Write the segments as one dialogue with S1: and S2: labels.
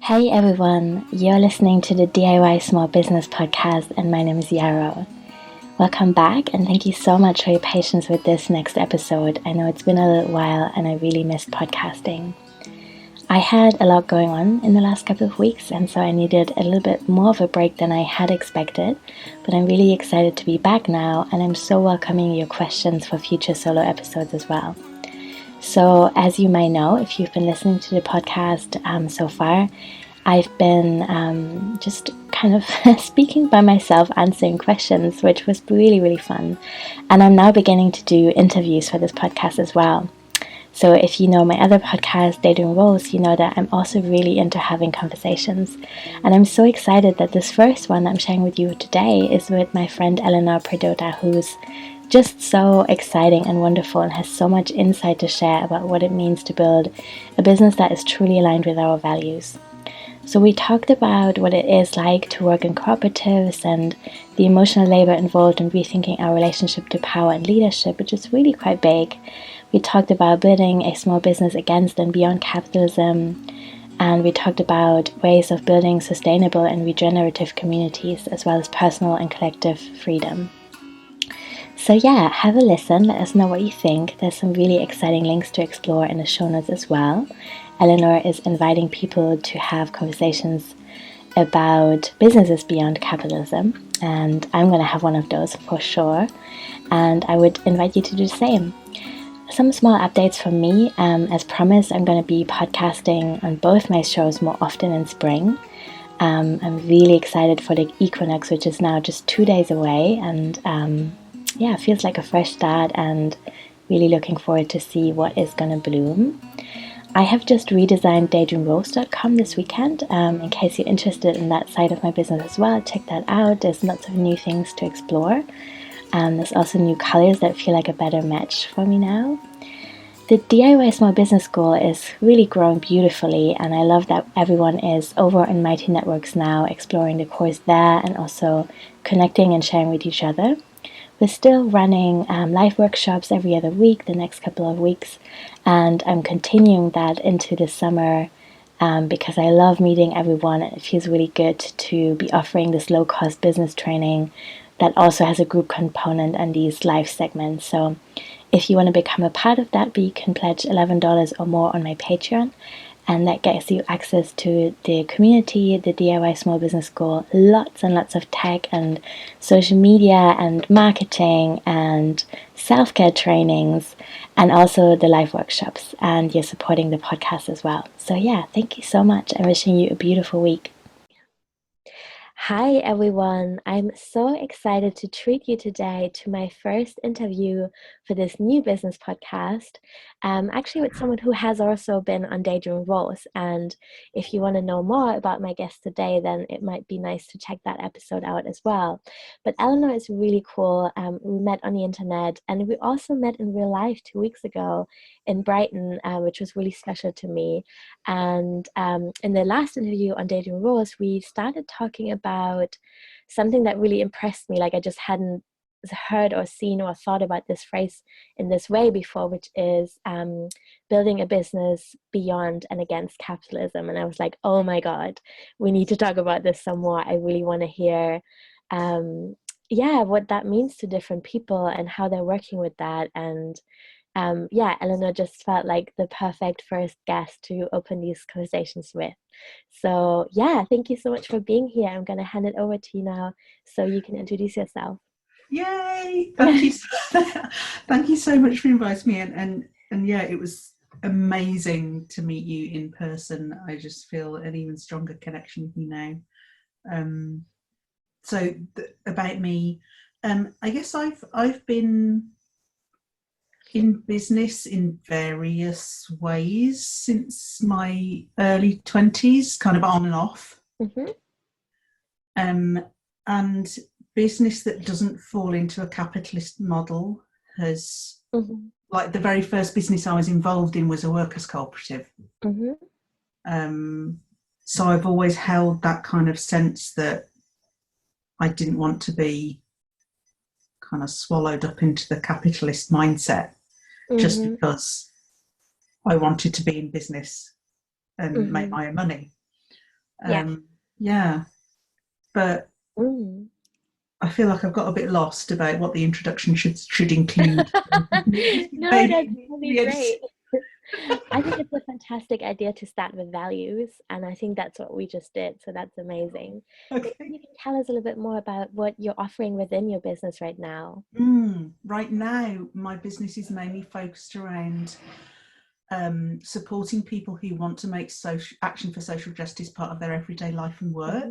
S1: Hey everyone, you're listening to the DIY Small Business Podcast, and my name is Yarrow. Welcome back, and thank you so much for your patience with this next episode. I know it's been a little while, and I really missed podcasting. I had a lot going on in the last couple of weeks, and so I needed a little bit more of a break than I had expected, but I'm really excited to be back now, and I'm so welcoming your questions for future solo episodes as well. So, as you might know, if you've been listening to the podcast so far, I've been just kind of speaking by myself, answering questions, which was really, really fun. And I'm now beginning to do interviews for this podcast as well. So if you know my other podcast, Daydreaming Wolves, you know that I'm also really into having conversations. And I'm so excited that this first one that I'm sharing with you today is with my friend Elinor Predota, who's just so exciting and wonderful and has so much insight to share about what it means to build a business that is truly aligned with our values. So we talked about what it is like to work in cooperatives and the emotional labor involved in rethinking our relationship to power and leadership, which is really quite big. We talked about building a small business against and beyond capitalism, and we talked about ways of building sustainable and regenerative communities, as well as personal and collective freedom. So yeah, have a listen, let us know what you think. There's some really exciting links to explore in the show notes as well. Elinor is inviting people to have conversations about businesses beyond capitalism, and I'm going to have one of those for sure, and I would invite you to do the same. Some small updates from me. As promised, I'm going to be podcasting on both my shows more often in spring. I'm really excited for the equinox, which is now just 2 days away, and it feels like a fresh start, and really looking forward to see what is going to bloom. I have just redesigned daydreamwolves.com this weekend. In case you're interested in that side of my business as well, check that out. There's lots of new things to explore. There's also new colors that feel like a better match for me now. The DIY Small Business School is really growing beautifully, and I love that everyone is over in Mighty Networks now, exploring the course there and also connecting and sharing with each other. We're still running live workshops every other week, the next couple of weeks, and I'm continuing that into the summer because I love meeting everyone, and it feels really good to be offering this low-cost business training that also has a group component and these live segments. So if you want to become a part of that, you can pledge $11 or more on my Patreon, and that gets you access to the community, the DIY Small Business School, lots and lots of tech and social media and marketing and self-care trainings, and also the live workshops. And you're supporting the podcast as well. So yeah, thank you so much. I'm wishing you a beautiful week. Hi everyone, I'm so excited to treat you today to my first interview for this new business podcast, actually with someone who has also been on Daydreaming Wolves. And if you want to know more about my guest today, then it might be nice to check that episode out as well. But Elinor is really cool. We met on the internet, and we also met in real life 2 weeks ago in Brighton, which was really special to me. And in the last interview on Daydreaming Wolves, we started talking about something that really impressed me. Like, I just hadn't heard or seen or thought about this phrase in this way before, which is building a business beyond and against capitalism. And I was like, oh my God, we need to talk about this some more. I really want to hear what that means to different people and how they're working with that. And Elinor just felt like the perfect first guest to open these conversations with. So thank you so much for being here. I'm going to hand it over to you now so you can introduce yourself.
S2: Yay! Thank you. Thank you so much for inviting me, and it was amazing to meet you in person. I just feel an even stronger connection with you now. About me, I guess I've been in business in various ways since my early 20s, kind of on and off.
S1: Mm-hmm.
S2: And business that doesn't fall into a capitalist model has, like, the very first business I was involved in was a workers' cooperative. So I've always held that kind of sense that I didn't want to be kind of swallowed up into the capitalist mindset just because I wanted to be in business and make my own money.
S1: Yeah.
S2: Yeah, but
S1: Mm.
S2: I feel like I've got a bit lost about what the introduction should include.
S1: No, that's
S2: Maybe
S1: really
S2: the
S1: great. I think it's a fantastic idea to start with values, and I think that's what we just did. So that's amazing. Maybe
S2: okay.
S1: you can tell us a little bit more about what you're offering within your business right now.
S2: Right now, my business is mainly focused around supporting people who want to make social action for social justice part of their everyday life and work,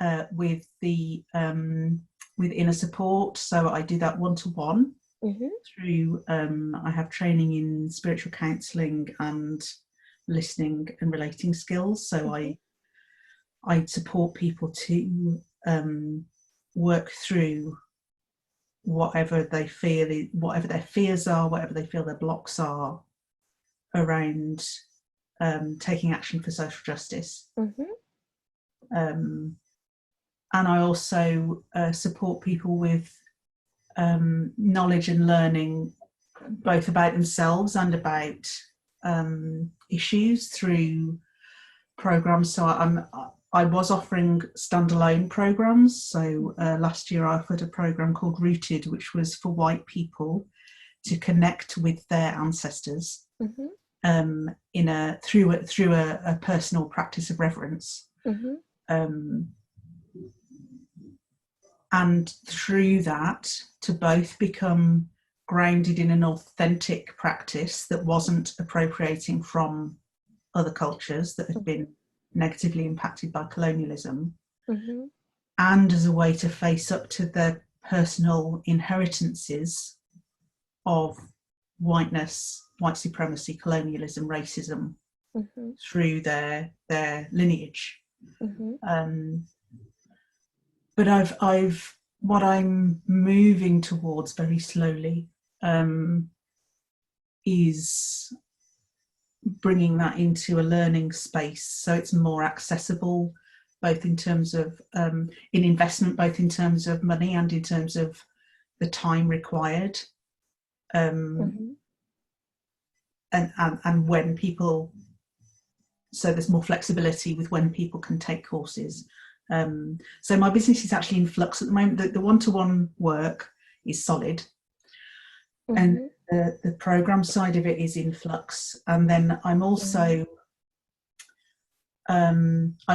S1: Mm-hmm.
S2: with the with inner support. So I do that one-to-one
S1: Mm-hmm.
S2: through I have training in spiritual counselling and listening and relating skills. So I support people to work through whatever they feel, whatever their fears are, whatever they feel their blocks are around taking action for social justice.
S1: Mm-hmm.
S2: Um, and I also support people with knowledge and learning, both about themselves and about issues through programs. So I was offering standalone programs. So last year I offered a program called Rooted, which was for white people to connect with their ancestors
S1: Mm-hmm.
S2: through a personal practice of reverence.
S1: Mm-hmm.
S2: Um, and through that to both become grounded in an authentic practice that wasn't appropriating from other cultures that had been negatively impacted by colonialism,
S1: Mm-hmm.
S2: and as a way to face up to the personal inheritances of whiteness, white supremacy, colonialism, racism
S1: Mm-hmm.
S2: through their lineage.
S1: Mm-hmm.
S2: But I've what I'm moving towards very slowly is bringing that into a learning space, so it's more accessible, both in terms of in investment, both in terms of money and in terms of the time required,
S1: Mm-hmm.
S2: and when people. So there's more flexibility with when people can take courses. So my business is actually in flux at the moment. The one-to-one work is solid, and
S1: Mm-hmm.
S2: the program side of it is in flux. And then I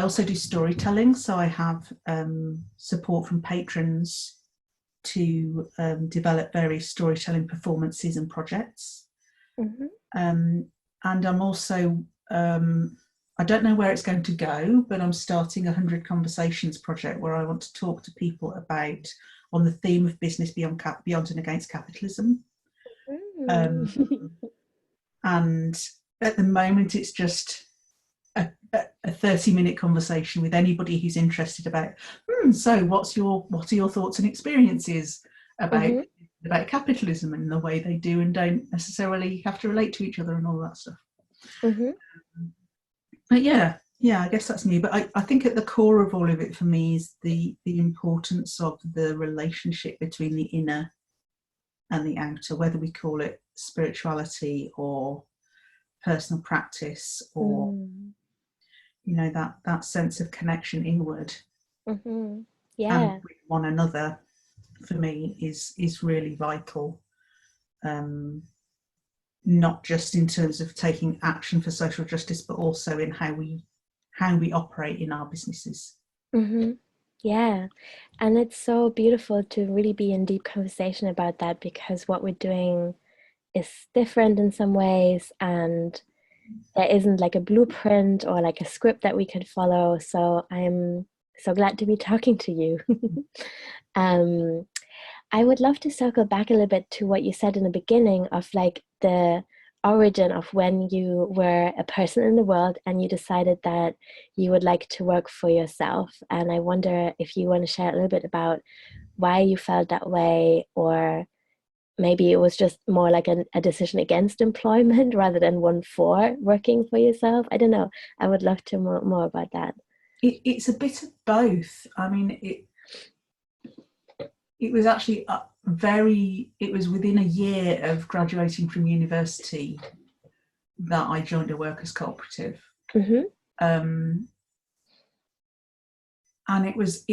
S2: also do storytelling. So I have support from patrons to develop various storytelling performances and projects.
S1: Mm-hmm.
S2: And I'm also I don't know where it's going to go, but I'm starting a 100 Conversations project where I want to talk to people about on the theme of business beyond and against capitalism. And at the moment, it's just a 30-minute conversation with anybody who's interested about. So, what are your thoughts and experiences about
S1: Mm-hmm.
S2: capitalism and the way they do and don't necessarily have to relate to each other and all that stuff.
S1: Mm-hmm.
S2: But yeah, I guess that's me. But I think at the core of all of it for me is the importance of the relationship between the inner and the outer, whether we call it spirituality or personal practice, or that sense of connection inward
S1: Mm-hmm.
S2: and
S1: Yeah.
S2: with one another, for me is really vital. Not just in terms of taking action for social justice, but also in how we operate in our businesses.
S1: Mm-hmm. Yeah. And it's so beautiful to really be in deep conversation about that, because what we're doing is different in some ways, and there isn't like a blueprint or like a script that we could follow. So I'm so glad to be talking to you. um, I would love to circle back a little bit to what you said in the beginning of like the origin of when you were a person in the world and you decided that you would like to work for yourself. And I wonder if you want to share a little bit about why you felt that way, or maybe it was just more like a decision against employment rather than one for working for yourself. I don't know. I would love to know more about that.
S2: It's a bit of both. I mean, it was actually it was within a year of graduating from university that I joined a workers' cooperative.
S1: Mm-hmm.
S2: Um, and it was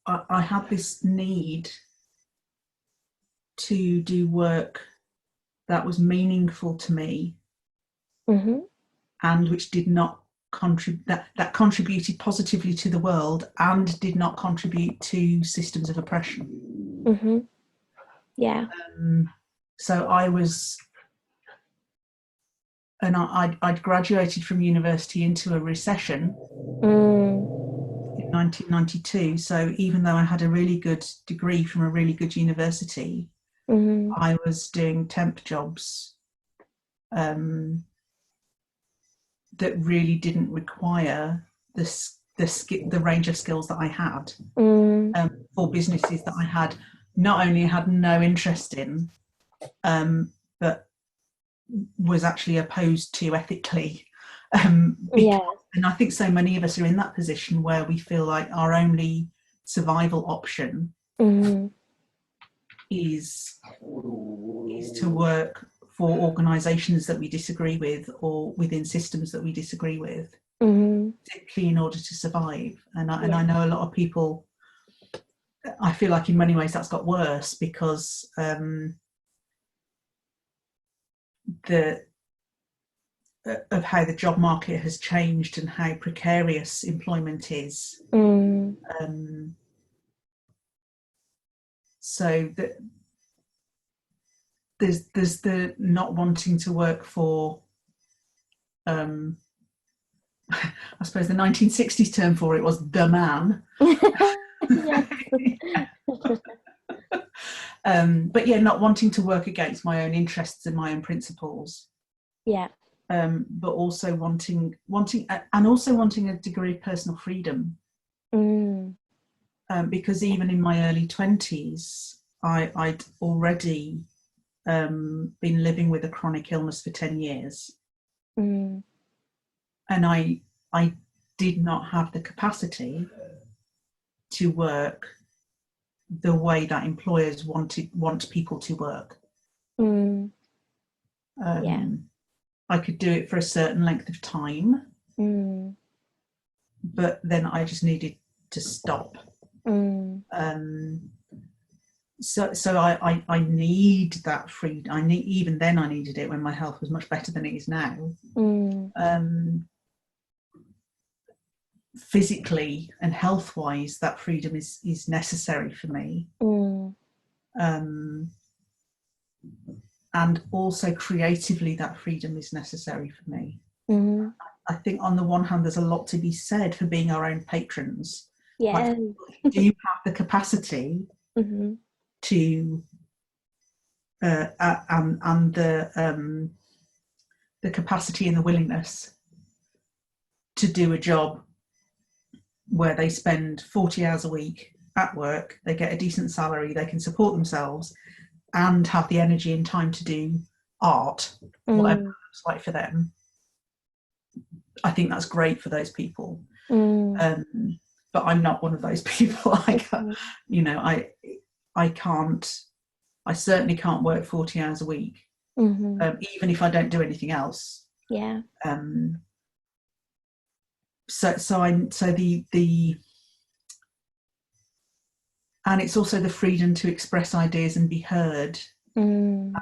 S2: I had this need to do work that was meaningful to me, and which did not contribute, that contributed positively to the world and did not contribute to systems of oppression.
S1: Yeah.
S2: So I was, and I'd graduated from university into a recession in 1992. So even though I had a really good degree from a really good university, I was doing temp jobs that really didn't require the range of skills that I had for businesses that I had not only had no interest in, but was actually opposed to ethically. And I think so many of us are in that position where we feel like our only survival option is to work for organisations that we disagree with or within systems that we disagree with, particularly in order to survive. And I know a lot of people, I feel like in many ways that's got worse because of how the job market has changed and how precarious employment is. So that there's the not wanting to work for, I suppose the 1960s term for it was the man. But yeah, not wanting to work against my own interests and my own principles. But also wanting a degree of personal freedom. Because even in my early 20s, I'd already been living with a chronic illness for 10 years. And I did not have the capacity to work the way that employers want people to work. I could do it for a certain length of time, but then I just needed to stop. So I need that freedom. Even then I needed it when my health was much better than it is now. Physically and health-wise, that freedom is necessary for me. And also creatively, that freedom is necessary for me. I think on the one hand, there's a lot to be said for being our own patrons. Like, do you have the capacity to and the capacity and the willingness to do a job where they spend 40 hours a week at work, they get a decent salary, they can support themselves and have the energy and time to do art, whatever it looks like for them. I think that's great for those people. But I'm not one of those people. I certainly can't work 40 hours a week, even if I don't do anything else. And it's also the freedom to express ideas and be heard, and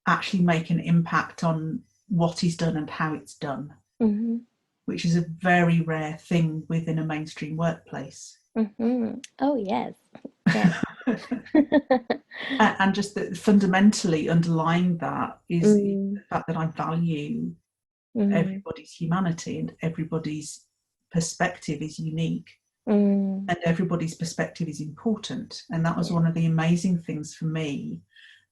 S2: actually make an impact on what is done and how it's done, which is a very rare thing within a mainstream workplace.
S1: Oh, yes.
S2: And just that fundamentally underlying that is the fact that I value everybody's humanity, and everybody's perspective is unique, and everybody's perspective is important. And that was one of the amazing things for me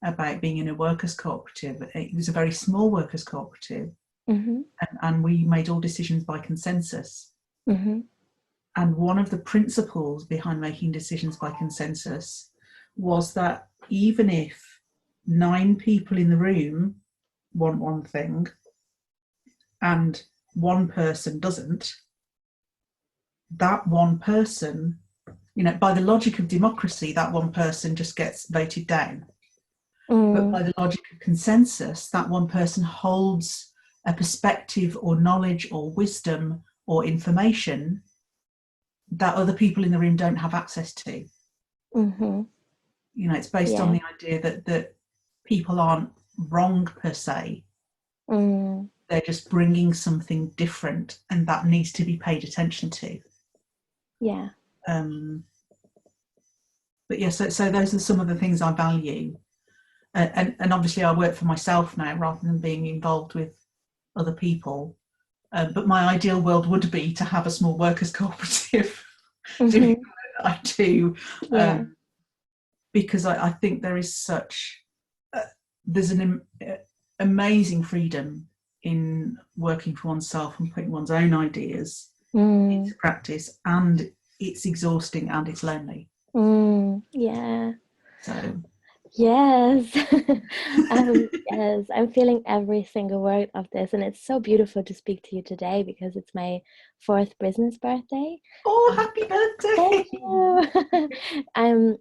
S2: about being in a workers' cooperative. It was a very small workers' cooperative, and we made all decisions by consensus. And one of the principles behind making decisions by consensus was that even if 9 people in the room want one thing and one person doesn't, that one person, by the logic of democracy, that one person just gets voted down. But by the logic of consensus, that one person holds a perspective or knowledge or wisdom or information that other people in the room don't have access to.
S1: Mm-hmm.
S2: You know, it's based on the idea that people aren't wrong per se. They're just bringing something different, and that needs to be paid attention to.
S1: Yeah.
S2: But yeah, so those are some of the things I value. And obviously I work for myself now rather than being involved with other people. But my ideal world would be to have a small workers' cooperative doing what I do. Because I think there is such, there's an amazing freedom in working for oneself and putting one's own ideas into practice, and it's exhausting and it's lonely.
S1: Yeah.
S2: So
S1: yes. Yes, I'm feeling every single word of this, and it's so beautiful to speak to you today because it's my 4th business birthday.
S2: Oh, happy birthday!
S1: Thank you.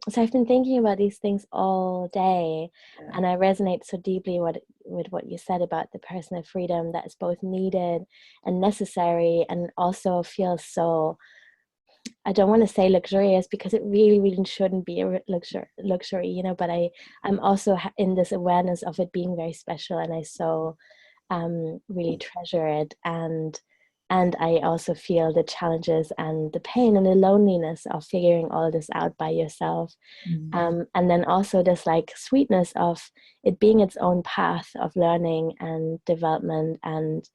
S1: So I've been thinking about these things all day, and I resonate so deeply with what you said about the personal freedom that is both needed and necessary, and also feels so, I don't want to say luxurious because it really, really shouldn't be a luxury, you know, but I'm also in this awareness of it being very special, and I so really treasure it. And I also feel the challenges and the pain and the loneliness of figuring all this out by yourself. And then also this like sweetness of it being its own path of learning and development. And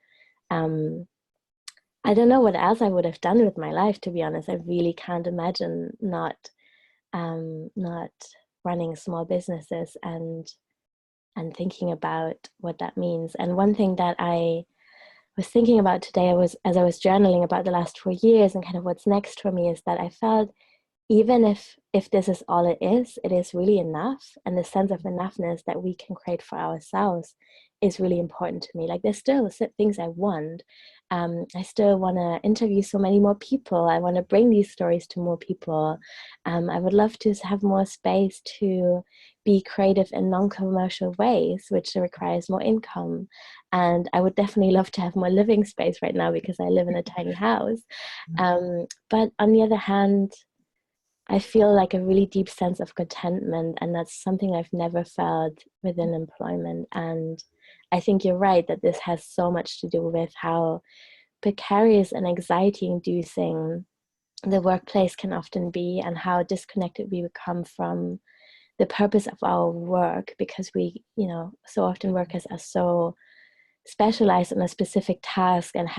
S1: I don't know what else I would have done with my life, to be honest. I really can't imagine not running small businesses and thinking about what that means. And one thing that I was thinking about today, as I was journaling about the last 4 years and kind of what's next for me, is that I felt even if this is all it is really enough, and the sense of enoughness that we can create for ourselves is really important to me. Like there's still things I want. I still want to interview so many more people. I want to bring these stories to more people. I would love to have more space to be creative in non-commercial ways, which requires more income. And I would definitely love to have more living space right now because I live in a tiny house. But on the other hand, I feel like a really deep sense of contentment, and that's something I've never felt within employment. And I think you're right that this has so much to do with how precarious and anxiety-inducing the workplace can often be, and how disconnected we become from the purpose of our work, because we, you know, so often workers are so specialized on a specific task and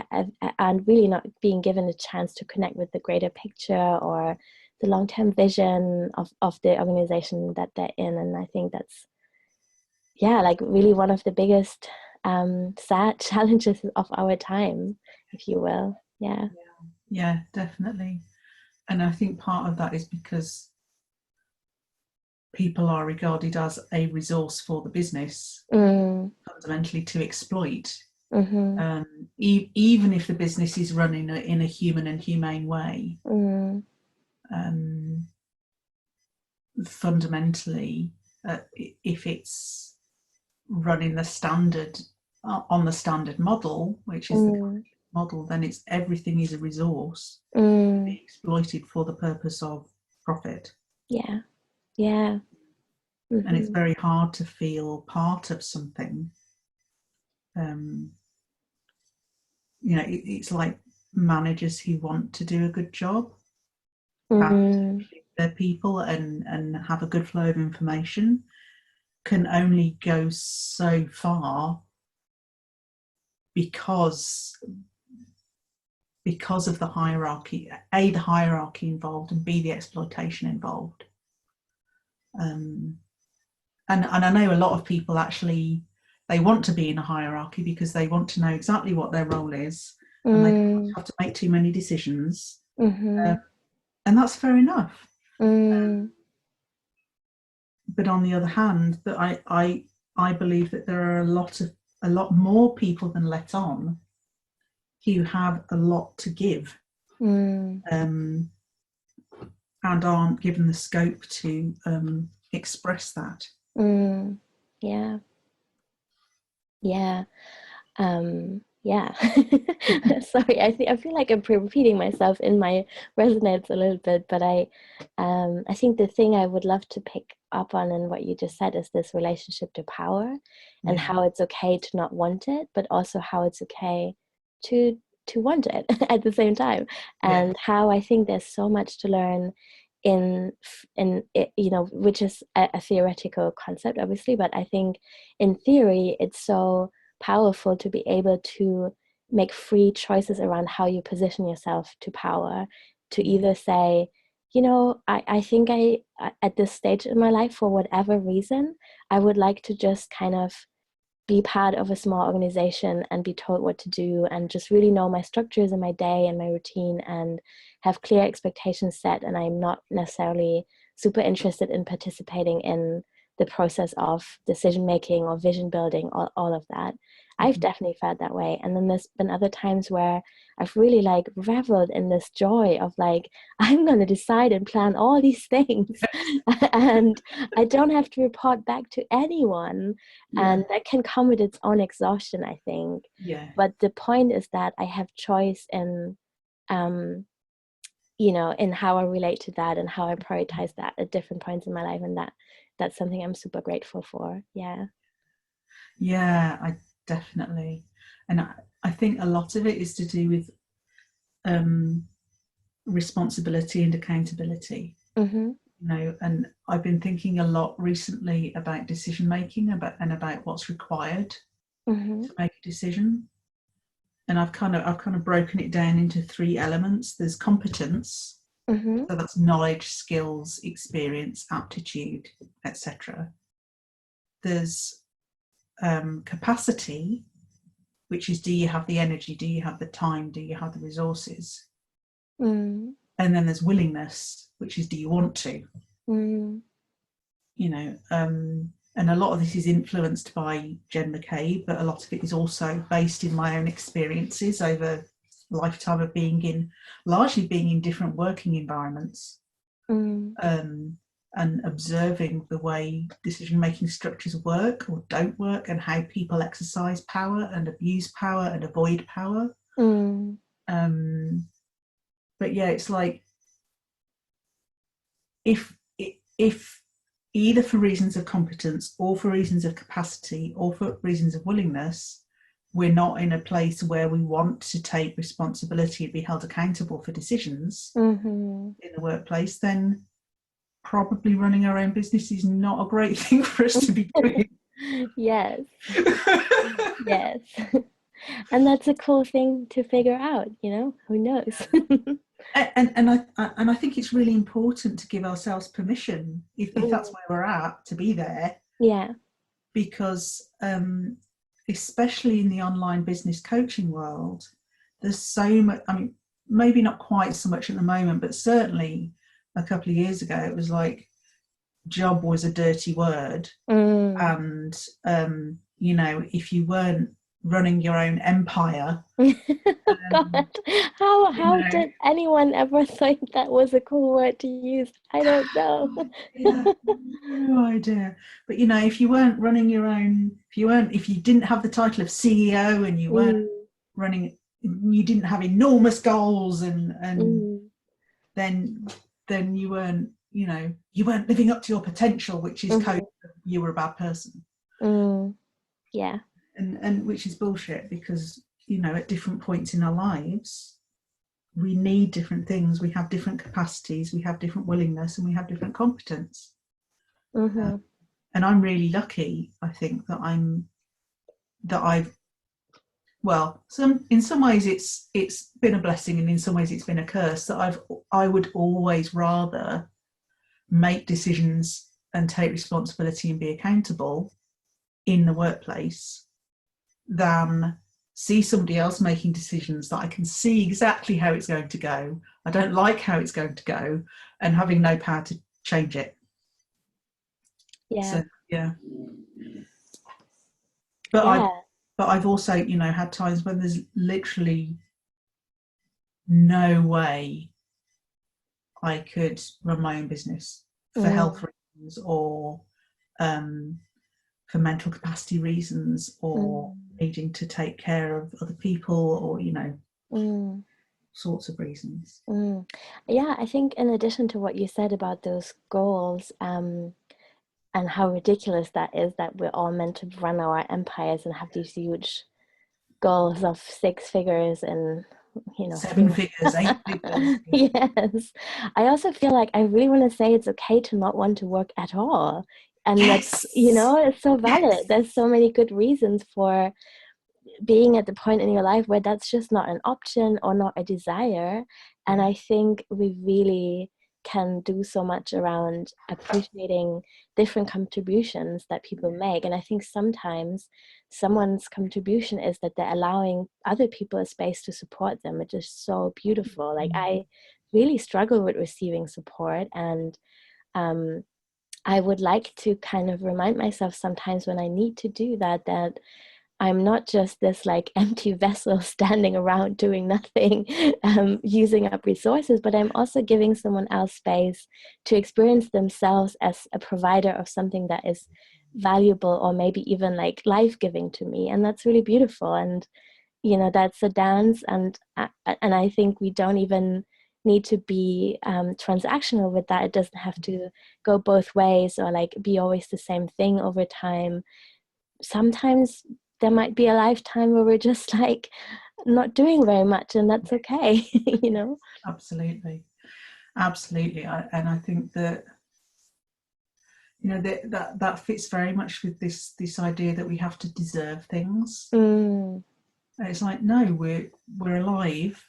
S1: really not being given a chance to connect with the greater picture or the long-term vision of the organization that they're in. And I think that's, like really one of the biggest sad challenges of our time, if you will.
S2: Yeah, definitely. And I think part of that is because people are regarded as a resource for the business, fundamentally to exploit. Even if the business is run in a human and humane way, fundamentally, if it's running the standard on the standard model, which is the model, then it's everything is a resource to be exploited for the purpose of profit. And it's very hard to feel part of something. You know, it's like managers who want to do a good job, their people and have a good flow of information can only go so far because of the hierarchy, A, the hierarchy involved, and B, the exploitation involved. And I know a lot of people actually, they want to be in a hierarchy because they want to know exactly what their role is, and they don't have to make too many decisions. And that's fair enough. But on the other hand, that I believe that there are a lot more people than let on who have a lot to give, and aren't given the scope to express that.
S1: Yeah. Sorry, I feel like I'm repeating myself in my resonates a little bit, but I think the thing I would love to pick up on and what you just said is this relationship to power, and
S2: Yeah,
S1: how it's okay to not want it, but also how it's okay to want it at the same time,
S2: yeah,
S1: and how I think there's so much to learn in it, which is a theoretical concept, obviously, but I think in theory it's so powerful to be able to make free choices around how you position yourself to power, to
S2: yeah,
S1: either say, I think at this stage in my life, for whatever reason, I would like to just kind of be part of a small organization and be told what to do, and just really know my structures in my day and my routine, and have clear expectations set, and I'm not necessarily super interested in participating in the process of decision making or vision building, all of that. I've
S2: mhm,
S1: definitely felt that way. And then there's been other times where I've really like reveled in this joy of like, I'm going to decide and plan all these things and I don't have to report back to anyone,
S2: yeah,
S1: and that can come with its own exhaustion, I think.
S2: yeah,
S1: But the point is that I have choice in um in how I relate to that and how I prioritize that at different points in my life, and that's something I'm super grateful for. Yeah.
S2: yeah. I definitely, and I think a lot of it is to do with um, responsibility and accountability.
S1: Mm-hmm.
S2: And I've been thinking a lot recently about decision making, about what's required
S1: Mm-hmm.
S2: to make a decision. And I've kind of broken it down into three elements. There's competence,
S1: Mm-hmm.
S2: so that's knowledge, skills, experience, aptitude, etc. There's capacity, which is, do you have the energy, do you have the time, do you have the resources?
S1: Mm-hmm.
S2: And then there's willingness, which is, do you want to?
S1: Mm-hmm.
S2: And a lot of this is influenced by Jen McCabe, but a lot of it is also based in my own experiences over a lifetime of largely being in different working environments, and observing the way decision-making structures work or don't work, and how people exercise power and abuse power and avoid power.
S1: Mm-hmm.
S2: Um, but yeah, it's like, if if either for reasons of competence or for reasons of capacity or for reasons of willingness, we're not in a place where we want to take responsibility and be held accountable for decisions
S1: Mm-hmm.
S2: in the workplace, then probably running our own business is not a great thing for us to be doing.
S1: Yes. Yes. And that's a cool thing to figure out, who knows?
S2: And I think it's really important to give ourselves permission, if that's
S1: Mm.
S2: where we're at, to be there,
S1: Yeah.
S2: because especially in the online business coaching world, there's so much. I mean, maybe not quite so much at the moment, but certainly a couple of years ago, it was like job was a dirty word,
S1: Mm.
S2: and if you weren't running your own empire,
S1: God,
S2: you
S1: how
S2: know,
S1: did anyone ever think that was a cool word to use? I don't know.
S2: yeah, no idea. But if you weren't running your own, if you didn't have the title of CEO, and you weren't
S1: Mm.
S2: running, you didn't have enormous goals, and
S1: Mm.
S2: then you weren't living up to your potential, which is code
S1: Mm.
S2: for you were a bad person,
S1: Mm. Yeah.
S2: and which is bullshit, because at different points in our lives we need different things. We have different capacities, we have different willingness, and we have different competence.
S1: Mm-hmm.
S2: And I'm really lucky, I think, that I've well, in some ways it's been a blessing, and in some ways it's been a curse, that I would always rather make decisions and take responsibility and be accountable in the workplace than see somebody else making decisions that I can see exactly how it's going to go. I don't like how it's going to go, and having no power to change it.
S1: Yeah.
S2: So yeah, but
S1: Yeah.
S2: I've also had times when there's literally no way I could run my own business for
S1: Mm.
S2: health reasons, or um, for mental capacity reasons, or needing to take care of other people, or sorts of reasons.
S1: Yeah, I think in addition to what you said about those goals, and how ridiculous that is, that we're all meant to run our empires and have these huge goals of 6 figures and
S2: 7 figures, 8 figures.
S1: Yes, I also feel like I really want to say it's okay to not want to work at all, and
S2: yes,
S1: it's so valid. There's so many good reasons for being at the point in your life where that's just not an option or not a desire. And I think we really can do so much around appreciating different contributions that people make. And I think sometimes someone's contribution is that they're allowing other people a space to support them, which is so beautiful. Like, I really struggle with receiving support, and I would like to kind of remind myself sometimes when I need to do that, that I'm not just this like empty vessel standing around doing nothing, using up resources, but I'm also giving someone else space to experience themselves as a provider of something that is valuable, or maybe even like life-giving to me. And that's really beautiful. And, that's a dance. And I think we don't even need to be transactional with that. It doesn't have to go both ways, or like be always the same thing over time. Sometimes there might be a lifetime where we're just like not doing very much, and that's okay.
S2: Absolutely. And I think that that fits very much with this idea that we have to deserve things. It's like, no, we're alive.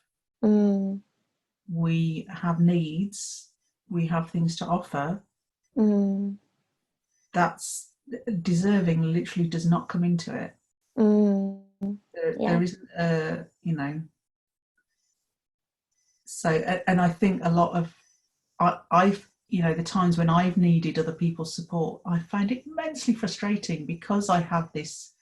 S2: We have needs, we have things to offer. That's deserving literally does not come into it. There isn't so, and I think a lot of I've the times when I've needed other people's support, I find it immensely frustrating, because I have this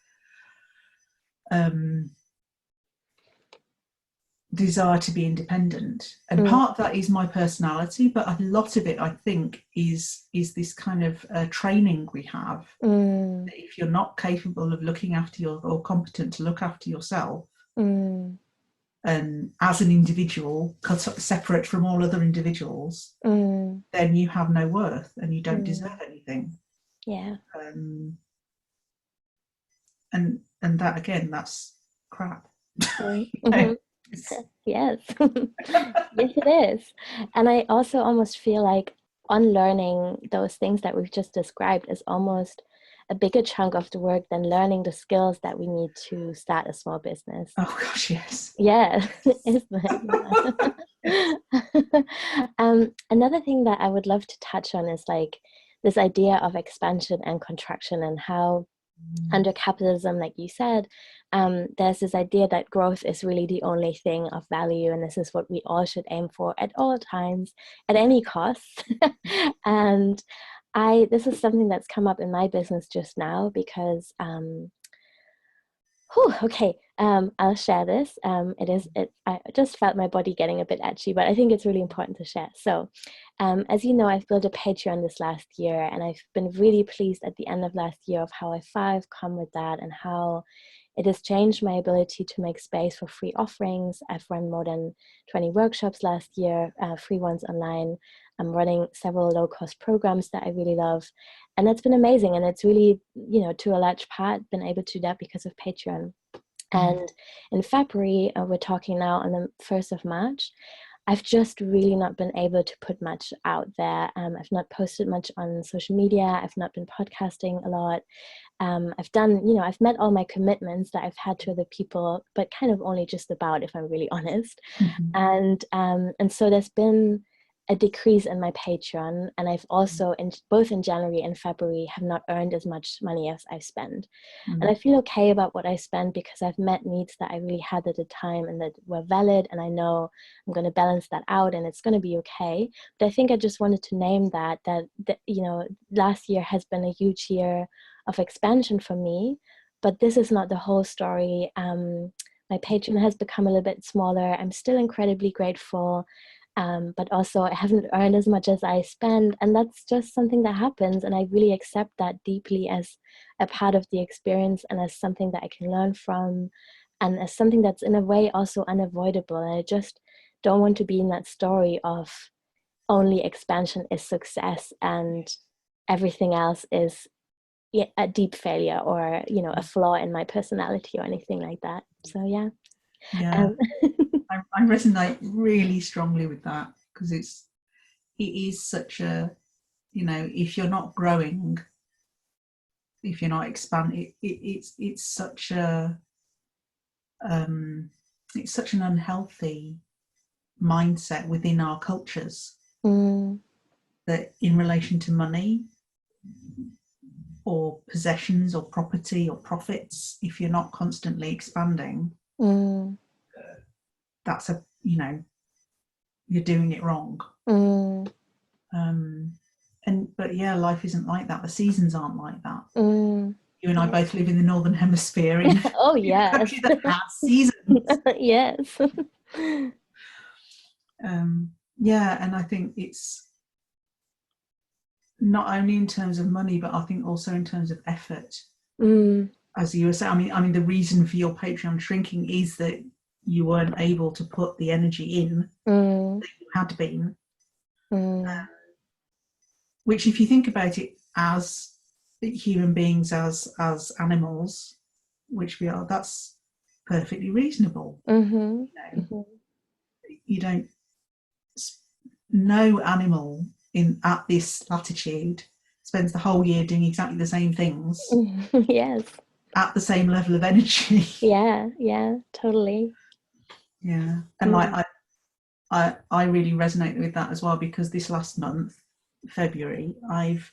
S2: desire to be independent, and part of that is my personality, but a lot of it, I think, is this kind of training we have, that if you're not capable of looking after or competent to look after yourself, and as an individual, separate from all other individuals, then you have no worth and you don't deserve anything. And that, again, that's crap.
S1: Yes. Yes, it is. And I also almost feel like unlearning those things that we've just described is almost a bigger chunk of the work than learning the skills that we need to start a small business.
S2: Oh gosh, yes.
S1: Yeah, isn't it? Another thing that I would love to touch on is like this idea of expansion and contraction, and how under capitalism, like you said, there's this idea that growth is really the only thing of value, and this is what we all should aim for at all times, at any cost. And this is something that's come up in my business just now, because I'll share this. I just felt my body getting a bit itchy, but I think it's really important to share. So, as you know, I've built a Patreon this last year, and I've been really pleased at the end of last year of how far I've come with that, and how it has changed my ability to make space for free offerings. I've run more than 20 workshops last year, free ones online. I'm running several low-cost programs that I really love. And that's been amazing. And it's really, to a large part, been able to do that because of Patreon. And in February, we're talking now on the 1st of March, I've just really not been able to put much out there. I've not posted much on social media. I've not been podcasting a lot. I've done, I've met all my commitments that I've had to other people, but kind of only just about, if I'm really honest. And so there's been a decrease in my Patreon, and I've also, both in January and February, have not earned as much money as I spend. And I feel okay about what I spend, because I've met needs that I really had at the time and that were valid, and I know I'm going to balance that out and it's going to be okay. But I think I just wanted to name that last year has been a huge year of expansion for me, but this is not the whole story. My Patreon has become a little bit smaller. I'm still incredibly grateful. but also I haven't earned as much as I spend, and that's just something that happens, and I really accept that deeply as a part of the experience and as something that I can learn from, and as something that's in a way also unavoidable. And I just don't want to be in that story of only expansion is success and everything else is a deep failure, or a flaw in my personality or anything like that. So yeah.
S2: I resonate really strongly with that, because it is such a, if you're not growing, if you're not expanding, it's such a it's such an unhealthy mindset within our cultures, that in relation to money or possessions or property or profits, if you're not constantly expanding, that's you're doing it wrong. But yeah, life isn't like that. The seasons aren't like that. You and I both live in the northern hemisphere in,
S1: oh
S2: in
S1: yes,
S2: a country that has seasons.
S1: Yes.
S2: Yeah, and I think it's not only in terms of money, but I think also in terms of effort. As you were saying, I mean, the reason for your Patreon shrinking is that you weren't able to put the energy in that you had been. Which, if you think about it, as human beings, as animals, which we are, that's perfectly reasonable. You don't. No animal at this latitude spends the whole year doing exactly the same things.
S1: Yes.
S2: At the same level of energy.
S1: Yeah, totally.
S2: Yeah, and I really resonate with that as well, because this last month, February, I've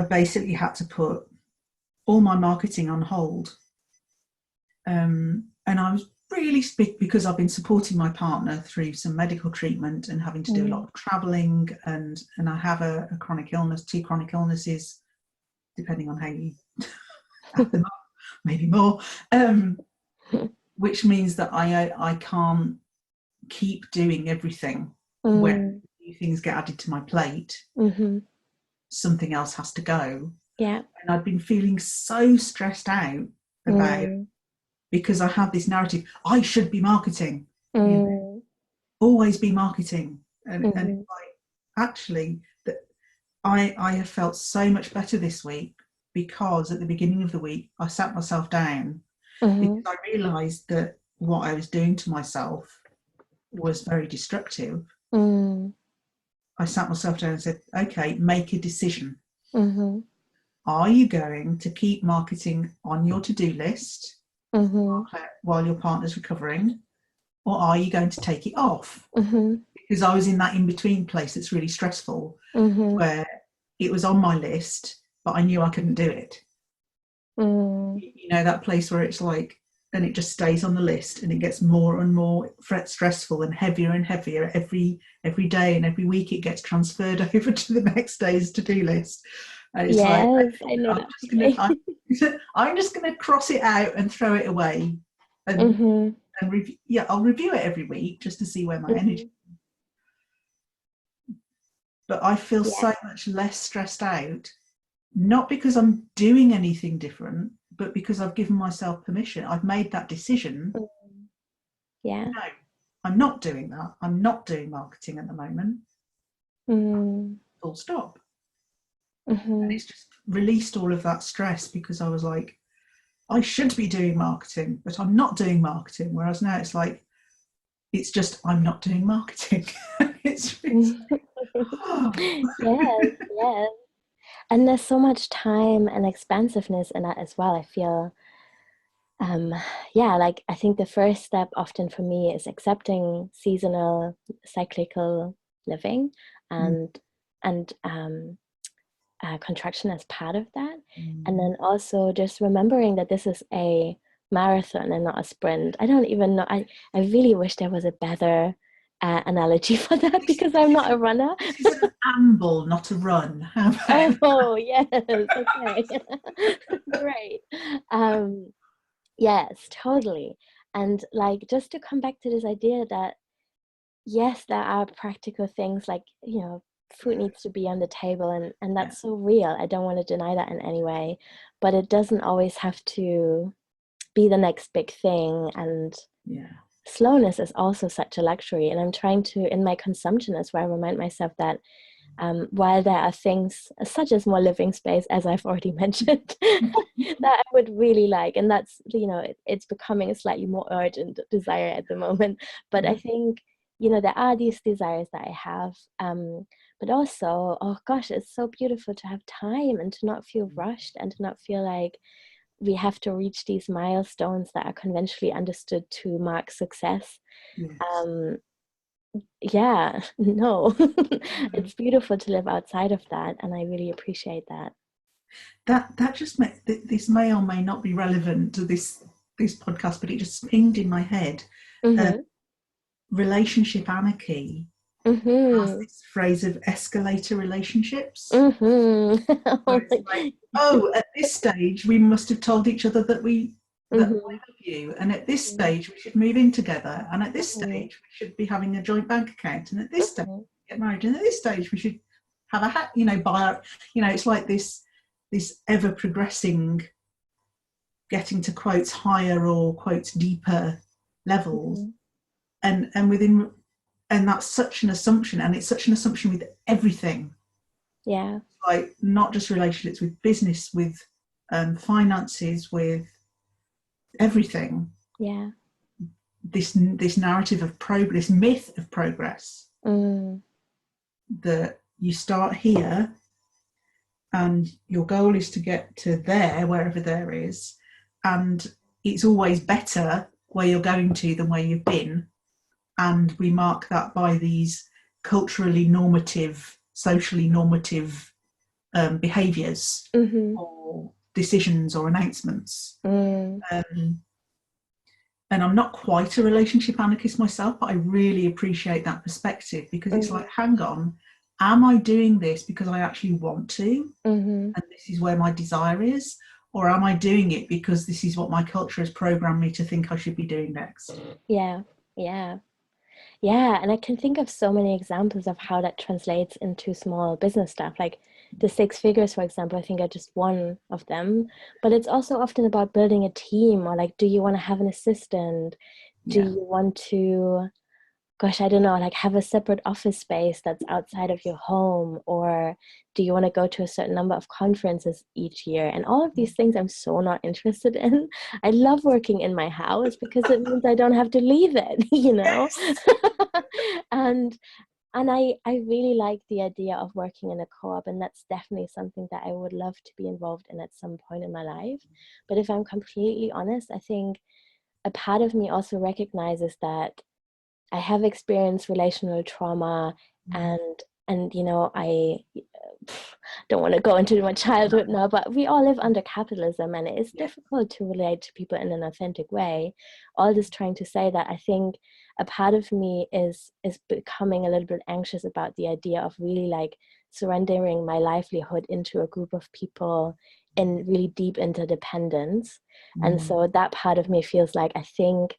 S2: basically had to put all my marketing on hold, and I was really because I've been supporting my partner through some medical treatment and having to do a lot of traveling, and I have a chronic illness, 2 chronic illnesses, depending on how you add them up, maybe more, which means that I can't keep doing everything. When new things get added to my plate, something else has to go.
S1: Yeah.
S2: And I've been feeling so stressed out about, because I have this narrative, I should be marketing, always be marketing, and it's like, actually, that I have felt so much better this week, because at the beginning of the week I sat myself down, because I realised that what I was doing to myself was very destructive. I sat myself down and said, okay, make a decision. Are you going to keep marketing on your to-do list while your partner's recovering, or are you going to take it off? Because I was in that in-between place that's really stressful, where it was on my list, but I knew I couldn't do it. That place where it's like, and it just stays on the list, and it gets more and more stressful and heavier every day, and every week it gets transferred over to the next day's to-do list. And it's
S1: I know.
S2: I'm just gonna cross it out and throw it away, and I'll review it every week just to see where my energy is. But I feel so much less stressed out, not because I'm doing anything different, but because I've given myself permission. I've made that decision.
S1: No,
S2: I'm not doing that. I'm not doing marketing at the moment. Full stop. And it's just released all of that stress, because I was like, I should be doing marketing, but I'm not doing marketing. Whereas now it's like, it's just, I'm not doing marketing. It's
S1: yes. And there's so much time and expansiveness in that as well, I feel. Like, I think the first step often for me is accepting seasonal, cyclical living, and contraction as part of that. And then also just remembering that this is a marathon and not a sprint. I don't even know. I really wish there was a better analogy for that, because I'm not a runner.
S2: This is an amble, not a run.
S1: Oh, yes. Okay. Great. Yes, totally. And like, just to come back to this idea that yes, there are practical things like, food needs to be on the table, and
S2: Yeah.
S1: that's so real. I don't want to deny that in any way, but it doesn't always have to be the next big thing. And
S2: Yeah.
S1: slowness is also such a luxury. And I'm trying to, in my consumption as well, remind myself that while there are things such as more living space, as I've already mentioned, that I would really like, and that's, it's becoming a slightly more urgent desire at the moment. But
S2: Yeah.
S1: I think, there are these desires that I have, but also, oh gosh, it's so beautiful to have time and to not feel rushed and to not feel like we have to reach these milestones that are conventionally understood to mark success.
S2: Yes.
S1: Um, yeah, no,
S2: Yeah.
S1: it's beautiful to live outside of that, and I really appreciate that.
S2: That just this may or may not be relevant to this podcast, but it just pinged in my head. Uh,
S1: Mm-hmm.
S2: Relationship anarchy has
S1: Mm-hmm.
S2: this phrase of escalator relationships. So it's like,
S1: Mm-hmm.
S2: oh, at this stage we must have told each other that I
S1: Mm-hmm.
S2: love you, and at this stage we should move in together, and at this
S1: Mm-hmm.
S2: stage we should be having a joint bank account, and at this stage
S1: Mm-hmm.
S2: we get married, and at this stage we should have a hat, buy a, it's like this ever progressing, getting to quotes higher or quotes deeper levels,
S1: Mm-hmm.
S2: and within, and that's such an assumption, and it's such an assumption with everything,
S1: Yeah,
S2: like not just relationships, with business, with finances, with everything.
S1: yeah.
S2: This narrative of this myth of progress,
S1: Mm.
S2: that you start here and your goal is to get to there, wherever there is, and it's always better where you're going to than where you've been, and we mark that by these culturally normative, socially normative behaviours
S1: Mm-hmm.
S2: or decisions or announcements.
S1: Mm.
S2: Um, and I'm not quite a relationship anarchist myself, but I really appreciate that perspective, because it's
S1: Mm.
S2: like, hang on, am I doing this because I actually want to?
S1: Mm-hmm.
S2: And this is where my desire is? Or am I doing it because this is what my culture has programmed me to think I should be doing next?
S1: Yeah, yeah. Yeah, and I can think of so many examples of how that translates into small business stuff. Like the six figures, for example, I think are just one of them. But it's also often about building a team, or like, do you want to have an assistant? Do
S2: Yeah.
S1: you want to, gosh, I don't know, like have a separate office space that's outside of your home? Or do you want to go to a certain number of conferences each year? And all of these things I'm so not interested in. I love working in my house because it means I don't have to leave it,
S2: Yes.
S1: and I really like the idea of working in a co-op, and that's definitely something that I would love to be involved in at some point in my life. But if I'm completely honest, I think a part of me also recognizes that I have experienced relational trauma,
S2: Mm.
S1: and I don't want to go into my childhood now, but we all live under capitalism, and it is
S2: Yeah.
S1: difficult to relate to people in an authentic way. All this trying to say that I think a part of me is becoming a little bit anxious about the idea of really like surrendering my livelihood into a group of people in really deep interdependence. And
S2: Mm.
S1: so that part of me feels like, I think,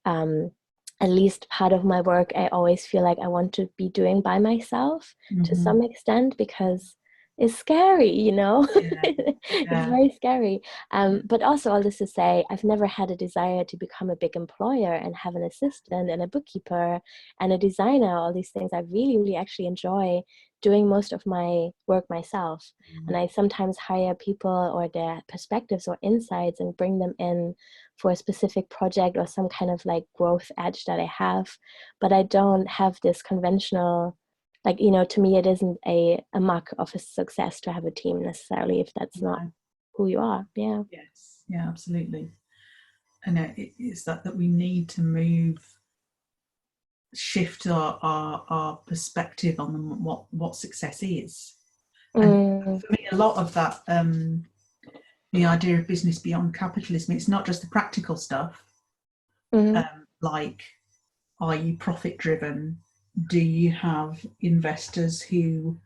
S1: um, at least part of my work I always feel like I want to be doing by myself to
S2: Mm-hmm.
S1: some extent, because it's scary,
S2: Yeah.
S1: it's
S2: Yeah.
S1: very scary.
S2: Yeah.
S1: But also, all this to say, I've never had a desire to become a big employer and have an assistant and a bookkeeper and a designer, all these things. I really, really actually enjoy doing most of my work myself. And
S2: Mm.
S1: I sometimes hire people or their perspectives or insights and bring them in for a specific project or some kind of like growth edge that I have. But I don't have this conventional, like, to me, it isn't a mark of a success to have a team necessarily if that's not
S2: No.
S1: who you are. Yeah.
S2: Yes. Yeah, absolutely. And it's that we need to shift our perspective on what success is. And
S1: Mm,
S2: for me, a lot of that, the idea of business beyond capitalism, it's not just the practical stuff,
S1: mm,
S2: like, are you profit driven? Do you have investors who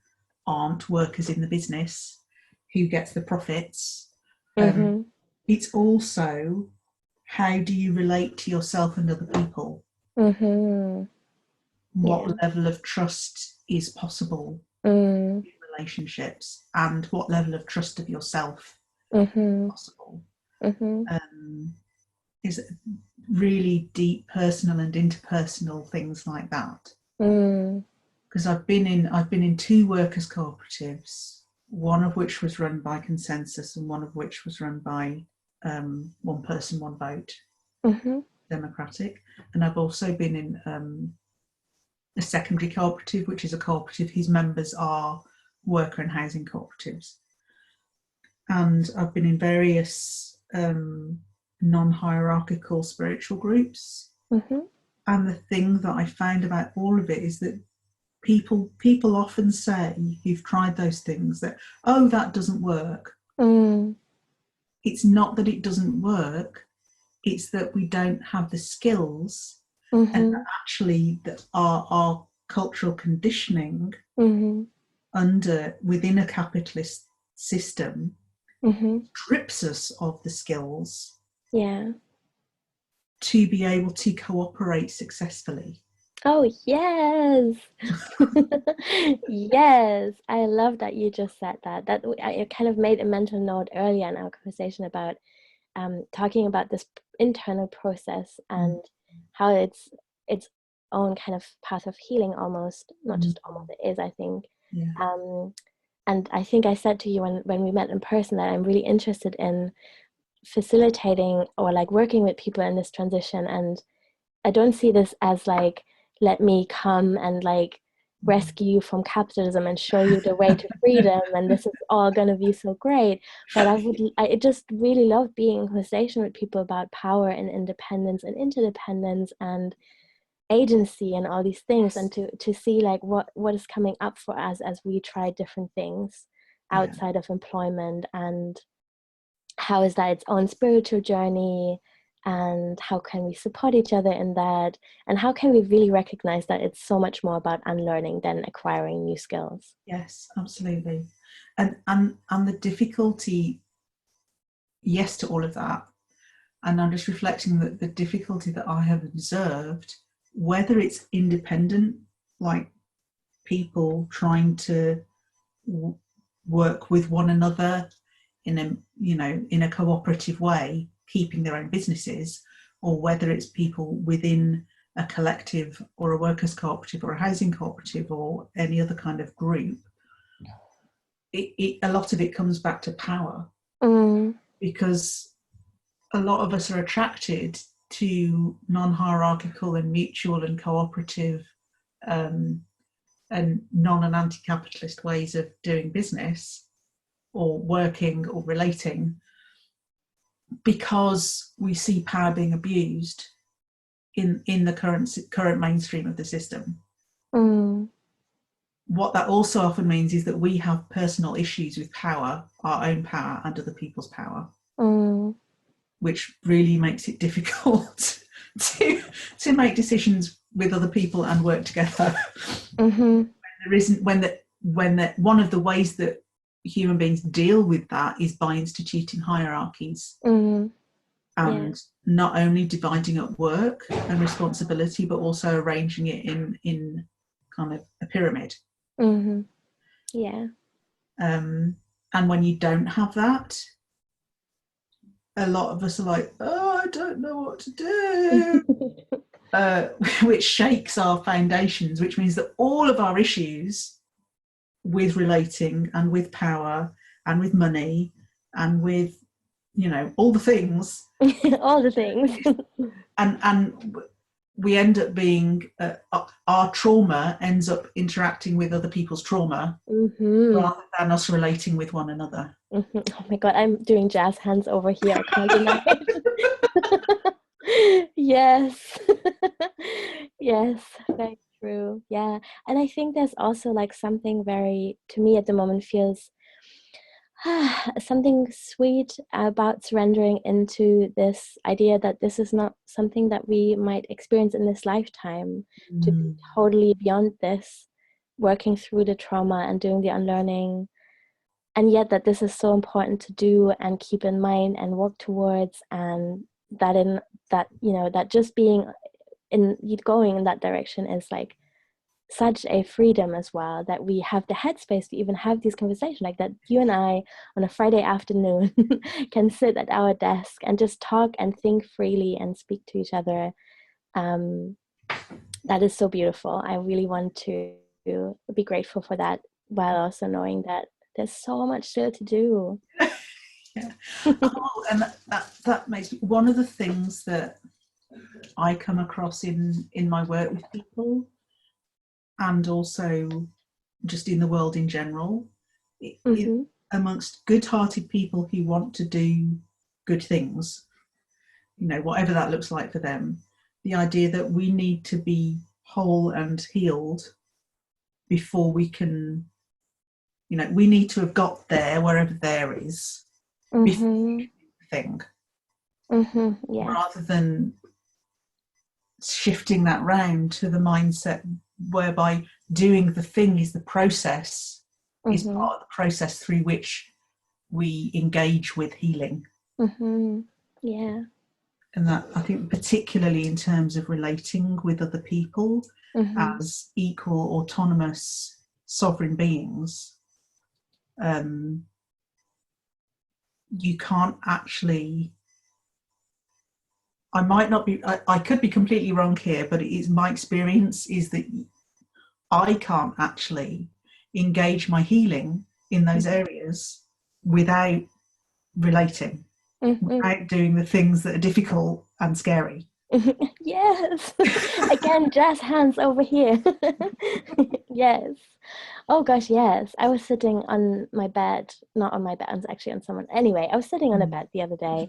S2: aren't workers in the business? Who gets the profits?
S1: mm-hmm,
S2: It's also, how do you relate to yourself and other people?
S1: mm-hmm.
S2: what level of trust is possible in relationships, and what level of trust of yourself is possible. Is really deep personal and interpersonal things like that. Because I've been in 2 workers' cooperatives, one of which was run by consensus and one of which was run by one person, one vote, democratic. And I've also been in a secondary cooperative, which is a cooperative whose members are worker and housing cooperatives. And I've been in various non-hierarchical spiritual groups. And the thing that I found about all of it is that people often say, who've tried those things, that, oh, that doesn't work. It's not that it doesn't work, it's that we don't have the skills, and that actually that our cultural conditioning within a capitalist system strips us of the skills to be able to cooperate successfully.
S1: Oh, yes. Yes, I love that you just said that. That I kind of made a mental note earlier in our conversation about talking about this internal process and how it's its own kind of path of healing, almost, not just almost, it is, I think. And I think I said to you when we met in person that I'm really interested in facilitating or like working with people in this transition. And I don't see this as like, let me come and like rescue you from capitalism and show you the way to freedom and this is all going to be so great. But I just really love being in conversation with people about power and independence and interdependence and agency and all these things, and to see like what is coming up for us as we try different things outside of employment, and how is that its own spiritual journey, and how can we support each other in that, and how can we really recognize that it's so much more about unlearning than acquiring new skills.
S2: Yes, absolutely. And the difficulty, yes, to all of that. And I'm just reflecting that the difficulty that I have observed, whether it's independent, like people trying to work with one another in a cooperative way, keeping their own businesses, or whether it's people within a collective or a workers' cooperative or a housing cooperative or any other kind of group, a lot of it comes back to power. Because a lot of us are attracted to non-hierarchical and mutual and cooperative and non and anti-capitalist ways of doing business or working or relating, because we see power being abused in the current mainstream of the system. What that also often means is that we have personal issues with power, our own power and other people's power, which really makes it difficult to make decisions with other people and work together. When one of the ways that human beings deal with that is by instituting hierarchies, and not only dividing up work and responsibility, but also arranging it in kind of a pyramid.
S1: And
S2: when you don't have that, a lot of us are like, oh, I don't know what to do. Which shakes our foundations, which means that all of our issues with relating and with power and with money and with all the things
S1: all the things
S2: and we end up being our trauma ends up interacting with other people's trauma rather than us relating with one another.
S1: Oh my god, I'm doing jazz hands over here, I can't deny it. Yes. Yes, very true. And I think there's also like something very, to me at the moment, feels something sweet about surrendering into this idea that this is not something that we might experience in this lifetime, to be totally beyond this, working through the trauma and doing the unlearning, and yet that this is so important to do and keep in mind and work towards, and that that just being going in that direction is like such a freedom as well, that we have the headspace to even have these conversations like that. You and I on a Friday afternoon can sit at our desk and just talk and think freely and speak to each other. That is so beautiful. I really want to be grateful for that, while also knowing that there's so much still to do.
S2: Yeah. Oh, and that makes me, one of the things that I come across in my work with people, and also just in the world in general,
S1: Mm-hmm.
S2: amongst good-hearted people who want to do good things, you know, whatever that looks like for them, the idea that we need to be whole and healed before we can, you know, we need to have got there, wherever there is, before we can do the thing.
S1: Mm-hmm. Yeah.
S2: Rather than shifting that round to the mindset whereby doing the thing is the process, is part of the process through which we engage with healing.
S1: Yeah.
S2: And that, I think, particularly in terms of relating with other people as equal, autonomous, sovereign beings, you can't actually, I might not be, I could be completely wrong here, but it is my experience is that I can't actually engage my healing in those areas without relating, without doing the things that are difficult and scary.
S1: Yes. Again, jazz hands over here. Yes. Oh gosh, yes. I was sitting on my bed, not on my bed, I was actually on someone. Anyway, I was sitting on a bed the other day,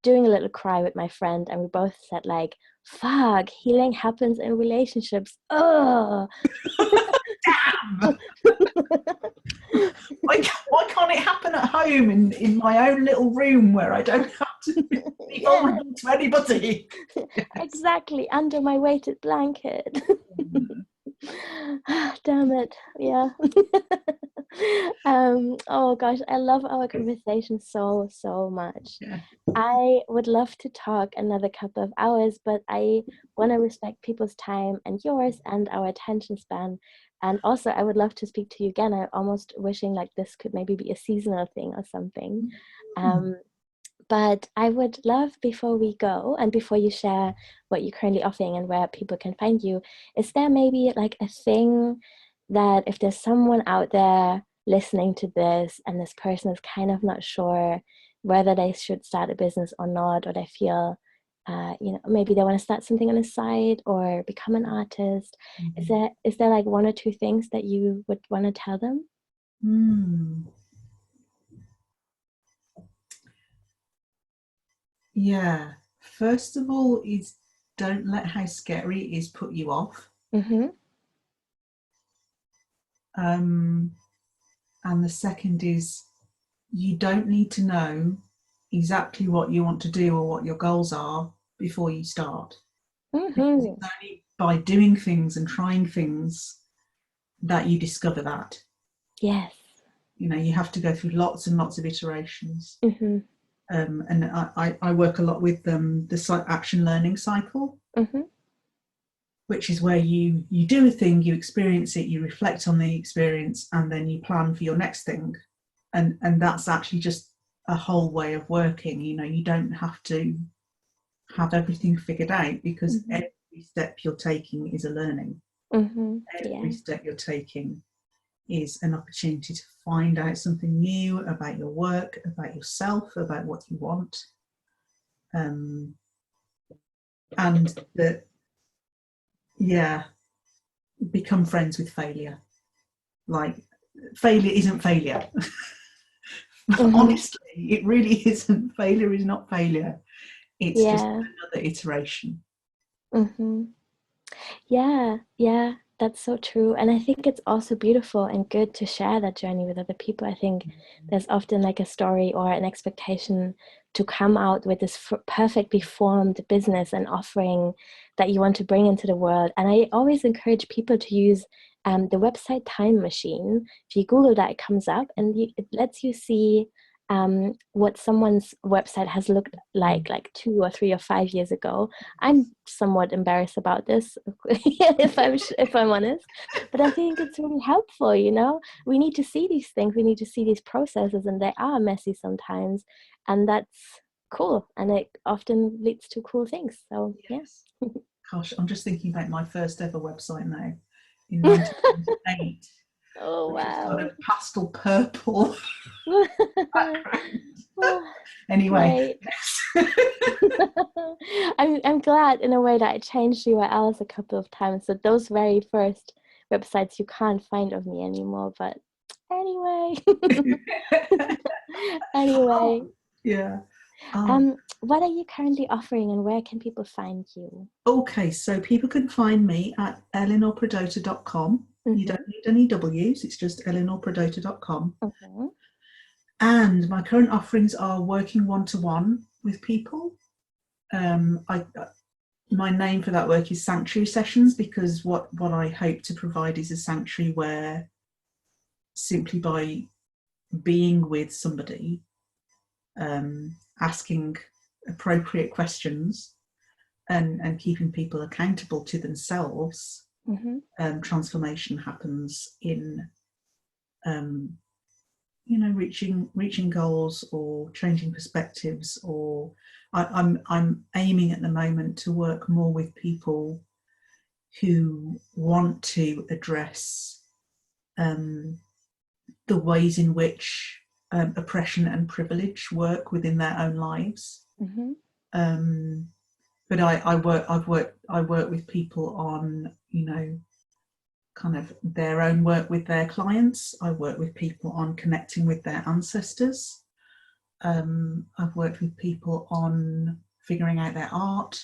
S1: doing a little cry with my friend, and we both said like, fuck, healing happens in relationships. Oh.
S2: Damn! Why can't it happen at home in my own little room where I don't have to be vulnerable to anybody?
S1: Exactly, under my weighted blanket. Damn it. Yeah. Oh gosh, I love our conversation so much.
S2: Yeah.
S1: I would love to talk another couple of hours, but I want to respect people's time and yours and our attention span. And also, I would love to speak to you again. I'm almost wishing like this could maybe be a seasonal thing or something. But I would love, before we go and before you share what you're currently offering and where people can find you, is there maybe like a thing that if there's someone out there listening to this and this person is kind of not sure whether they should start a business or not, or they feel, maybe they want to start something on the side or become an artist, is there like one or two things that you would want to tell them?
S2: Yeah. First of all, is don't let how scary it is put you off. And the second is, you don't need to know exactly what you want to do or what your goals are before you start. Because it's only by doing things and trying things that you discover that.
S1: Yes.
S2: You know, you have to go through lots and lots of iterations. And I work a lot with the action learning cycle, which is where you do a thing, you experience it, you reflect on the experience, and then you plan for your next thing. And that's actually just a whole way of working. You know, you don't have to have everything figured out, because every step you're taking is a learning. Every step you're taking is an opportunity to find out something new about your work, about yourself, about what you want. And that, become friends with failure. Like, failure isn't failure. Honestly, it really isn't. Failure is not failure. It's just another iteration.
S1: Yeah, that's so true. And I think it's also beautiful and good to share that journey with other people. I think there's often like a story or an expectation to come out with this perfectly formed business and offering that you want to bring into the world. And I always encourage people to use the website Time Machine. If you Google that, it comes up and it lets you see what someone's website has looked like 2 or 3 or 5 years ago. I'm somewhat embarrassed about this, if I'm honest, but I think it's really helpful. We need to see these things, we need to see these processes, and they are messy sometimes, and that's cool, and it often leads to cool things. So
S2: yes. Gosh, I'm just thinking about my first ever website now in 1998.
S1: Oh wow.
S2: Sort of pastel purple. Anyway.
S1: I'm glad in a way that I changed URLs a couple of times, so those very first websites you can't find of me anymore, but anyway.
S2: Yeah.
S1: What are you currently offering, and where can people find you?
S2: Okay, so people can find me at elinorpredota.com. You don't need any W's, it's just elinorpredota.com. And my current offerings are working one-to-one with people. My name for that work is Sanctuary Sessions, because what I hope to provide is a sanctuary where, simply by being with somebody, asking appropriate questions and keeping people accountable to themselves, transformation happens in reaching goals or changing perspectives. Or I'm aiming at the moment to work more with people who want to address the ways in which oppression and privilege work within their own lives. But I work with people on, kind of their own work with their clients. I work with people on connecting with their ancestors. I've worked with people on figuring out their art.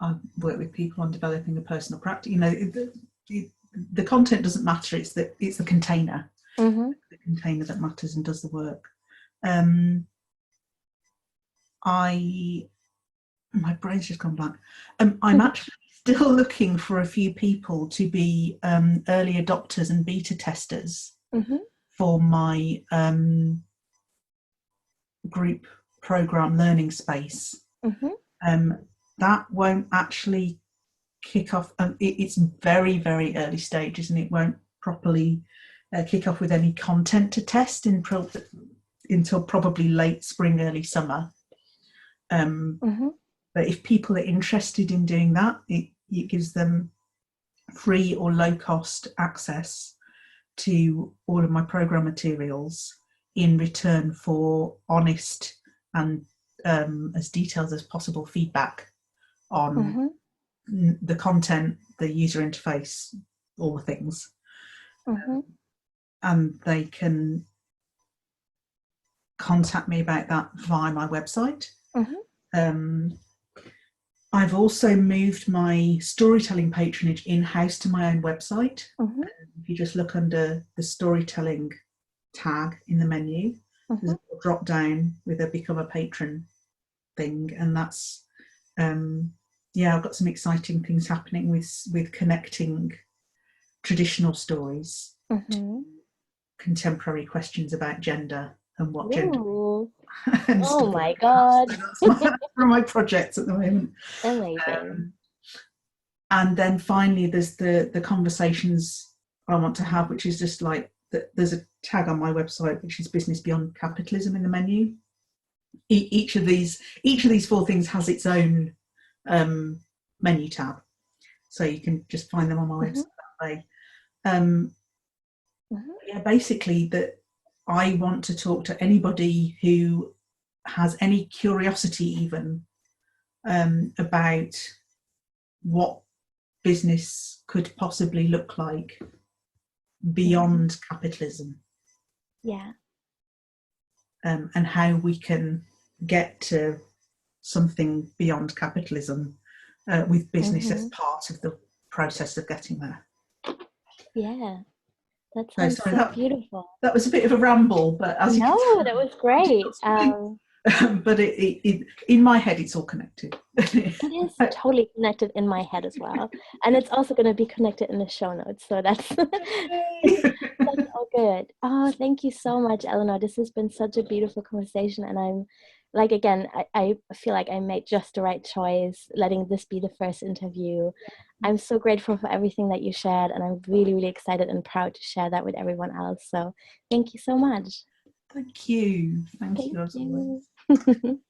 S2: I've worked with people on developing a personal practice. The content doesn't matter, it's the container. The container that matters and does the work. My brain's just gone blank. I'm actually still looking for a few people to be early adopters and beta testers for my group program learning space. That won't actually kick off. It's very, very early stages, and it won't properly kick off with any content to test until probably late spring, early summer. But if people are interested in doing that, it gives them free or low cost access to all of my program materials in return for honest and as detailed as possible feedback on the content, the user interface, all the things. And they can contact me about that via my website. I've also moved my storytelling patronage in-house to my own website. If you just look under the storytelling tag in the menu, there's a drop down with a become a patron thing, and that's I've got some exciting things happening with connecting traditional stories to contemporary questions about gender and what gender and
S1: oh my god.
S2: So that's one of my projects at the moment.
S1: Amazing.
S2: And then finally there's the conversations I want to have, which is just like there's a tag on my website which is business beyond capitalism in the menu. Each of these 4 things has its own menu tab, so you can just find them on my website that way. Basically that I want to talk to anybody who has any curiosity even about what business could possibly look like beyond capitalism. And how we can get to something beyond capitalism with business as part of the process of getting there.
S1: That sounds so beautiful.
S2: That was a bit of a ramble, but as you can tell,
S1: that was great.
S2: But it in my head, it's all connected.
S1: It is totally connected in my head as well, and it's also going to be connected in the show notes. So that's That's all good. Oh, thank you so much, Elinor. This has been such a beautiful conversation. And I'm like, again, I feel like I made just the right choice, letting this be the first interview. I'm so grateful for everything that you shared. And I'm really, really excited and proud to share that with everyone else. So thank you so much.
S2: Thank you. Thank
S1: Thank
S2: you as always.
S1: you.